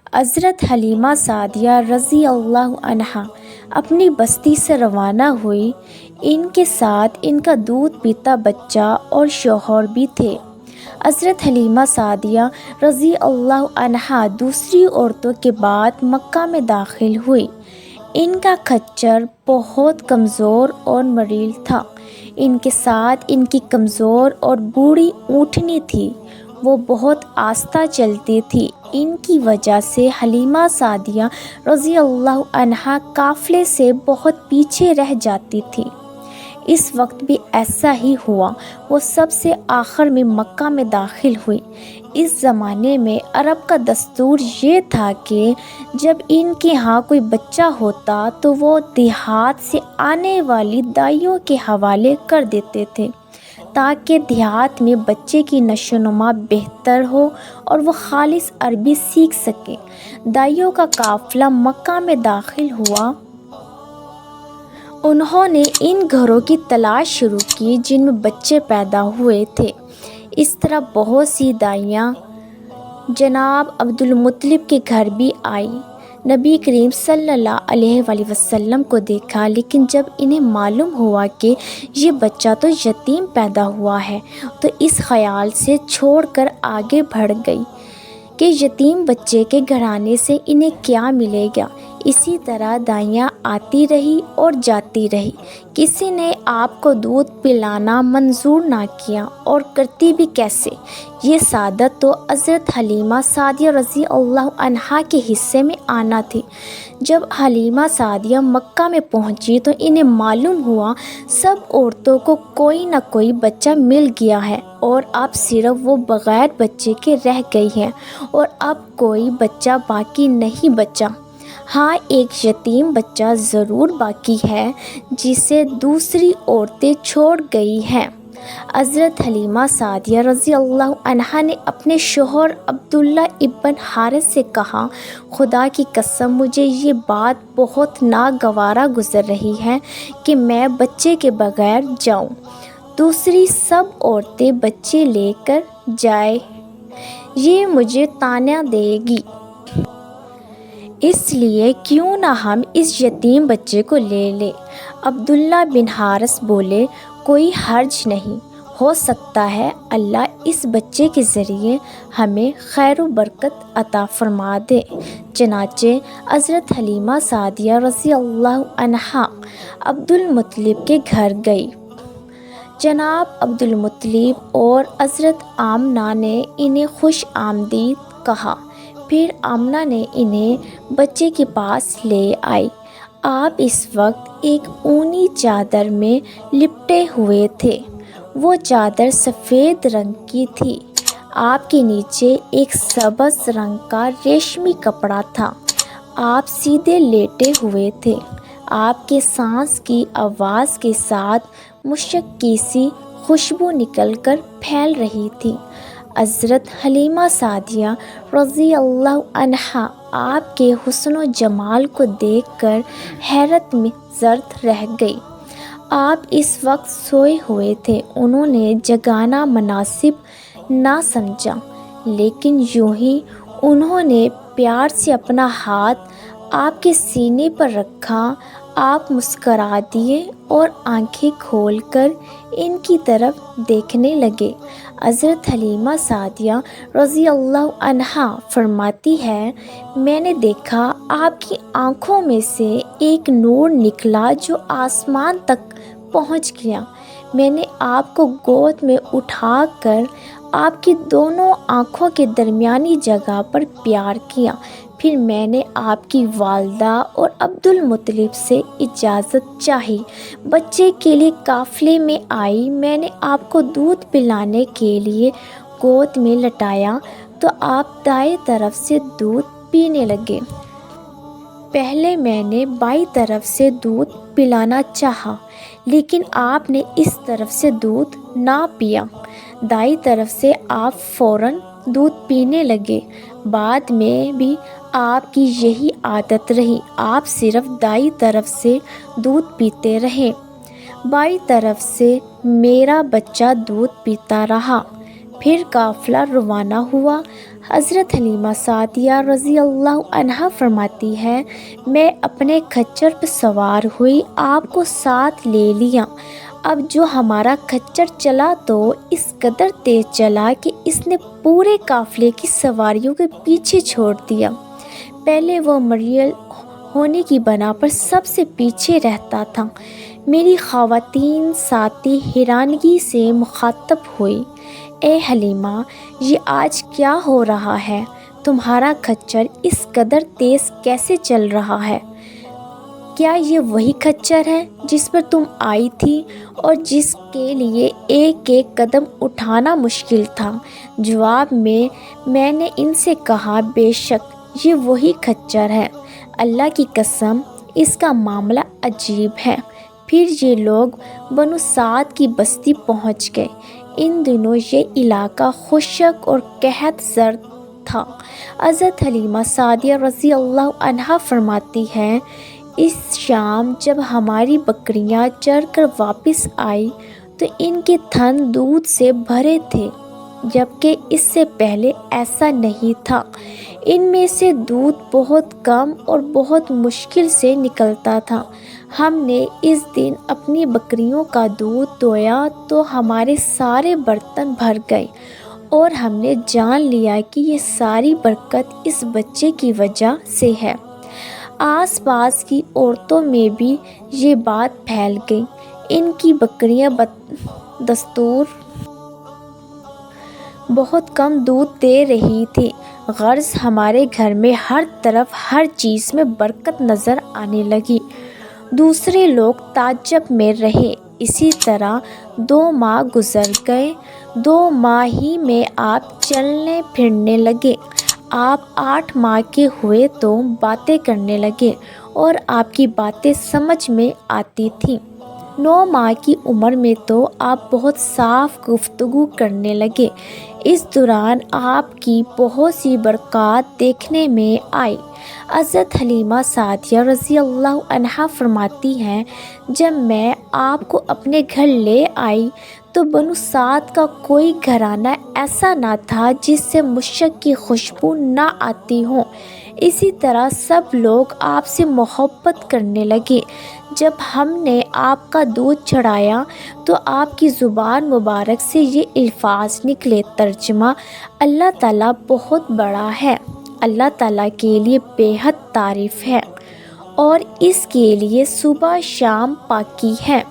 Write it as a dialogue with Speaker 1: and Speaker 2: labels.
Speaker 1: حضرت حلیمہ سعدیہ رضی اللہ عنہا اپنی بستی سے روانہ ہوئی۔ ان کے ساتھ ان کا دودھ پیتا بچہ اور شوہر بھی تھے۔ حضرت حلیمہ سعدیہ رضی اللہ عنہا دوسری عورتوں کے بعد مکہ میں داخل ہوئی۔ ان کا خچر بہت کمزور اور مریل تھا۔ ان کے ساتھ ان کی کمزور اور بوڑھی اونٹنی تھی۔ وہ بہت آہستہ چلتی تھی۔ ان کی وجہ سے حلیمہ سعدیہ رضی اللہ عنہا قافلے سے بہت پیچھے رہ جاتی تھی۔ اس وقت بھی ایسا ہی ہوا۔ وہ سب سے آخر میں مکہ میں داخل ہوئی۔ اس زمانے میں عرب کا دستور یہ تھا کہ جب ان کے ہاں کوئی بچہ ہوتا تو وہ دیہات سے آنے والی دائیوں کے حوالے کر دیتے تھے تاکہ دیہات میں بچے کی نشو و نما بہتر ہو اور وہ خالص عربی سیکھ سکیں۔ دائیوں کا قافلہ مکہ میں داخل ہوا۔ انہوں نے ان گھروں کی تلاش شروع کی جن میں بچے پیدا ہوئے تھے۔ اس طرح بہت سی دائیاں جناب عبدالمطلب کے گھر بھی آئیں۔ نبی کریم صلی اللہ علیہ وآلہ وسلم کو دیکھا، لیکن جب انہیں معلوم ہوا کہ یہ بچہ تو یتیم پیدا ہوا ہے تو اس خیال سے چھوڑ کر آگے بڑھ گئی کہ یتیم بچے کے گھرانے سے انہیں کیا ملے گا۔ اسی طرح دائیاں آتی رہی اور جاتی رہی۔ کسی نے آپ کو دودھ پلانا منظور نہ کیا، اور کرتی بھی کیسے؟ یہ سعادت تو حضرت حلیمہ سعدیہ رضی اللہ عنہا کے حصے میں آنا تھی۔ جب حلیمہ سعدیہ مکہ میں پہنچی تو انہیں معلوم ہوا سب عورتوں کو کوئی نہ کوئی بچہ مل گیا ہے اور اب صرف وہ بغیر بچے کے رہ گئی ہیں، اور اب کوئی بچہ باقی نہیں بچا۔ ہاں، ایک یتیم بچہ ضرور باقی ہے جسے دوسری عورتیں چھوڑ گئی ہیں۔ حضرت حلیمہ سعدیہ رضی اللہ عنہا نے اپنے شوہر عبداللہ ابن حارث سے کہا، خدا کی قسم مجھے یہ بات بہت ناگوارا گزر رہی ہے کہ میں بچے کے بغیر جاؤں، دوسری سب عورتیں بچے لے کر جائیں، یہ مجھے طعنہ دے گی۔ اس لیے کیوں نہ ہم اس یتیم بچے کو لے لیں۔ عبداللہ بن حارث بولے، کوئی حرج نہیں، ہو سکتا ہے اللہ اس بچے کے ذریعے ہمیں خیر و برکت عطا فرما دے۔ چنانچہ حضرت حلیمہ سعدیہ رضی اللہ عنہا عبدالمطلب کے گھر گئی۔ جناب عبدالمطلب اور حضرت آمنہ نے انہیں خوش آمدید کہا۔ پھر آمنہ نے انہیں بچے کے پاس لے آئی۔ آپ اس وقت ایک اونی چادر میں لپٹے ہوئے تھے۔ وہ چادر سفید رنگ کی تھی۔ آپ کے نیچے ایک سبز رنگ کا ریشمی کپڑا تھا۔ آپ سیدھے لیٹے ہوئے تھے۔ آپ کے سانس کی آواز کے ساتھ مشک کی سی خوشبو نکل کر پھیل رہی تھی۔ حضرت حلیمہ سعدیہ رضی اللہ عنہا آپ کے حسن و جمال کو دیکھ کر حیرت میں غرق رہ گئی۔ آپ اس وقت سوئے ہوئے تھے۔ انہوں نے جگانا مناسب نہ سمجھا، لیکن یوں ہی انہوں نے پیار سے اپنا ہاتھ آپ کے سینے پر رکھا۔ آپ مسکرا دیے اور آنکھیں کھول کر ان کی طرف دیکھنے لگے۔ حضرت حلیمہ سعدیہ رضی اللہ عنہا فرماتی ہے، میں نے دیکھا آپ کی آنکھوں میں سے ایک نور نکلا جو آسمان تک پہنچ گیا۔ میں نے آپ کو گود میں اٹھا کر آپ کی دونوں آنکھوں کے درمیانی جگہ پر پیار کیا۔ پھر میں نے آپ کی والدہ اور عبدالمطلب سے اجازت چاہی، بچے کے لیے قافلے میں آئی۔ میں نے آپ کو دودھ پلانے کے لیے گود میں لٹایا تو آپ دائیں طرف سے دودھ پینے لگے۔ پہلے میں نے بائیں طرف سے دودھ پلانا چاہا، لیکن آپ نے اس طرف سے دودھ نہ پیا۔ دائیں طرف سے آپ فوراً دودھ پینے لگے۔ بعد میں بھی آپ کی یہی عادت رہی، آپ صرف دائیں طرف سے دودھ پیتے رہے۔ بائیں طرف سے میرا بچہ دودھ پیتا رہا۔ پھر قافلہ روانہ ہوا۔ حضرت حلیمہ سعدیہ رضی اللہ عنہا فرماتی ہے، میں اپنے کھچر پہ سوار ہوئی، آپ کو ساتھ لے لیا۔ اب جو ہمارا کھچر چلا تو اس قدر تیز چلا کہ اس نے پورے قافلے کی سواریوں کے پیچھے چھوڑ دیا۔ پہلے وہ مریل ہونے کی بنا پر سب سے پیچھے رہتا تھا۔ میری خواتین ساتھی حیرانگی سے مخاطب ہوئی، اے حلیمہ، یہ آج کیا ہو رہا ہے؟ تمہارا کھچر اس قدر تیز کیسے چل رہا ہے؟ کیا یہ وہی کھچر ہے جس پر تم آئی تھی اور جس کے لیے ایک ایک قدم اٹھانا مشکل تھا؟ جواب میں نے ان سے کہا، بے شک یہ وہی کھچر ہے، اللہ کی قسم اس کا معاملہ عجیب ہے۔ پھر یہ لوگ بنو سعد کی بستی پہنچ گئے۔ ان دنوں یہ علاقہ خشک اور قحط زرد تھا۔ حضرت حلیمہ سعدیہ رضی اللہ عنہا فرماتی ہیں، اس شام جب ہماری بکریاں چر کر واپس آئی تو ان کے تھن دودھ سے بھرے تھے، جبکہ اس سے پہلے ایسا نہیں تھا۔ ان میں سے دودھ بہت کم اور بہت مشکل سے نکلتا تھا۔ ہم نے اس دن اپنی بکریوں کا دودھ دویا تو ہمارے سارے برتن بھر گئے اور ہم نے جان لیا کہ یہ ساری برکت اس بچے کی وجہ سے ہے۔ آس پاس کی عورتوں میں بھی یہ بات پھیل گئی۔ ان کی بکریاں دستور بہت کم دودھ دے رہی تھی، غرض ہمارے گھر میں ہر طرف ہر چیز میں برکت نظر آنے لگی۔ دوسرے لوگ تعجب میں رہے۔ اسی طرح 2 ماہ گزر گئے۔ 2 ماہ ہی میں آپ چلنے پھرنے لگے۔ آپ 8 ماہ کے ہوئے تو باتیں کرنے لگے اور آپ کی باتیں سمجھ میں آتی تھیں۔ 9 ماہ کی عمر میں تو آپ بہت صاف گفتگو کرنے لگے۔ اس دوران آپ کی بہت سی برکات دیکھنے میں آئی۔ حضرت حلیمہ سعدیہ رضی اللہ عنہا فرماتی ہیں، جب میں آپ کو اپنے گھر لے آئی تو بنو سعد کا کوئی گھرانہ ایسا نہ تھا جس سے مشک کی خوشبو نہ آتی ہو۔ اسی طرح سب لوگ آپ سے محبت کرنے لگے۔ جب ہم نے آپ کا دودھ چڑھایا تو آپ کی زبان مبارک سے یہ الفاظ نکلے، ترجمہ: اللہ تعالیٰ بہت بڑا ہے، اللہ تعالیٰ کے لیے بے حد تعریف ہے اور اس کے لیے صبح شام پاکی ہے۔